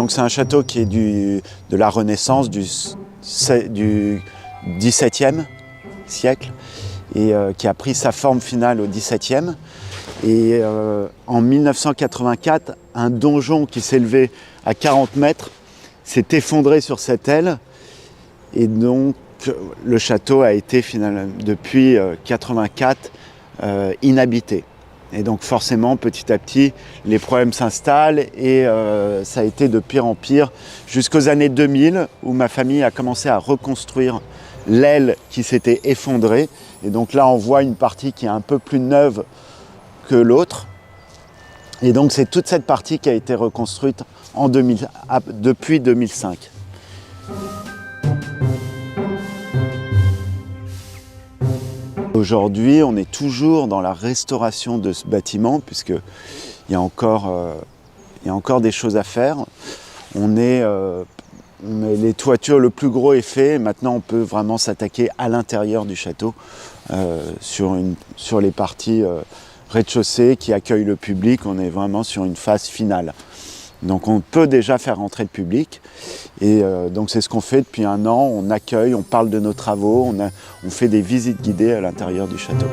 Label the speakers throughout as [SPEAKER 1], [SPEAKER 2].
[SPEAKER 1] Donc c'est un château qui est de la Renaissance, du XVIIe siècle, et qui a pris sa forme finale au XVIIe. Et en 1984, un donjon qui s'élevait à 40 mètres s'est effondré sur cette aile. Et donc le château a été finalement, depuis 1984, inhabité. Et donc forcément, petit à petit, les problèmes s'installent et ça a été de pire en pire jusqu'aux années 2000 où ma famille a commencé à reconstruire l'aile qui s'était effondrée. Et donc là, on voit une partie qui est un peu plus neuve que l'autre. Et donc c'est toute cette partie qui a été reconstruite depuis 2005. Aujourd'hui, on est toujours dans la restauration de ce bâtiment puisqu'il y a encore des choses à faire. Les toitures, le plus gros est fait. Maintenant, on peut vraiment s'attaquer à l'intérieur du château sur les parties rez-de-chaussée qui accueillent le public. On est vraiment sur une phase finale. Donc on peut déjà faire rentrer le public et donc c'est ce qu'on fait depuis un an, on accueille, on parle de nos travaux, on fait des visites guidées à l'intérieur du château.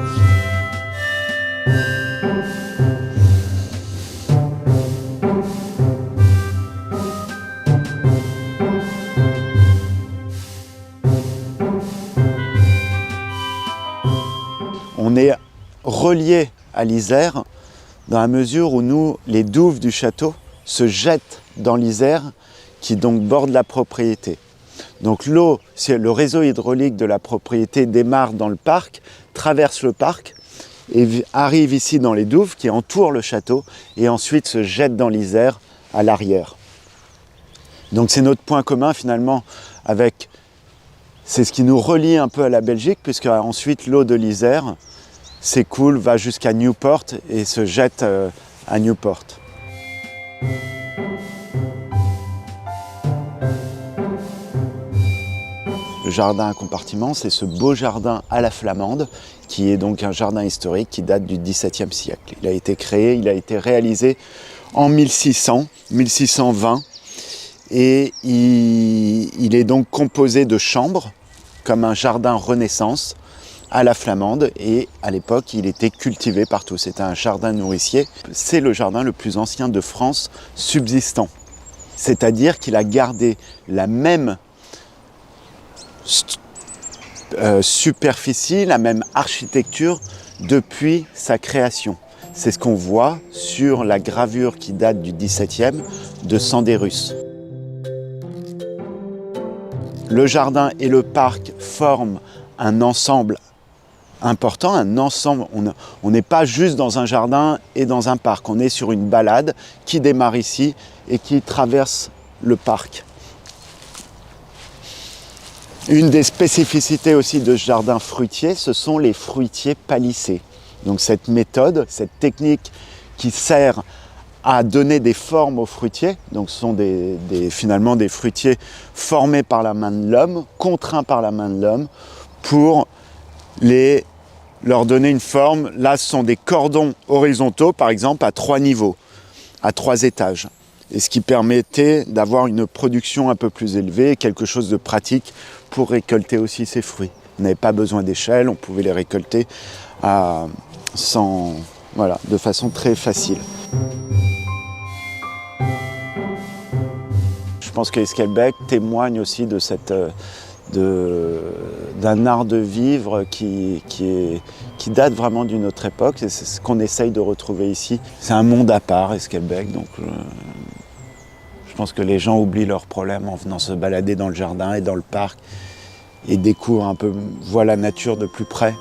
[SPEAKER 1] On est relié à l'Isère dans la mesure où nous, les douves du château, se jettent dans l'Isère qui donc borde la propriété. Donc l'eau, le réseau hydraulique de la propriété démarre dans le parc, traverse le parc et arrive ici dans les douves qui entourent le château et ensuite se jette dans l'Isère à l'arrière. Donc c'est notre point commun finalement c'est ce qui nous relie un peu à la Belgique puisque ensuite l'eau de l'Isère s'écoule, va jusqu'à Newport et se jette à Newport. Le jardin à compartiments, c'est ce beau jardin à la flamande, qui est donc un jardin historique qui date du XVIIe siècle. Il a été créé, il a été réalisé en 1620, et il est donc composé de chambres, comme un jardin Renaissance, à la flamande, et à l'époque il était cultivé partout, c'était un jardin nourricier. C'est le jardin le plus ancien de France subsistant, c'est-à-dire qu'il a gardé la même superficie, la même architecture depuis sa création. C'est ce qu'on voit sur la gravure qui date du XVIIe de Sandérus. Le jardin et le parc forment un ensemble important, un ensemble. On n'est pas juste dans un jardin et dans un parc, on est sur une balade qui démarre ici et qui traverse le parc. Une des spécificités aussi de ce jardin fruitier, ce sont les fruitiers palissés. Donc cette méthode, cette technique qui sert à donner des formes aux fruitiers, donc ce sont finalement des fruitiers formés par la main de l'homme, contraints par la main de l'homme, pour leur donner une forme. Là, ce sont des cordons horizontaux, par exemple, à 3 niveaux, à 3 étages. Et ce qui permettait d'avoir une production un peu plus élevée, quelque chose de pratique pour récolter aussi ces fruits. On n'avait pas besoin d'échelle, on pouvait les récolter de façon très facile. Je pense que Esquelbecq témoigne aussi de d'un art de vivre qui date vraiment d'une autre époque. C'est ce qu'on essaye de retrouver ici. C'est un monde à part, Esquelbecq, donc je pense que les gens oublient leurs problèmes en venant se balader dans le jardin et dans le parc et découvrent voient la nature de plus près.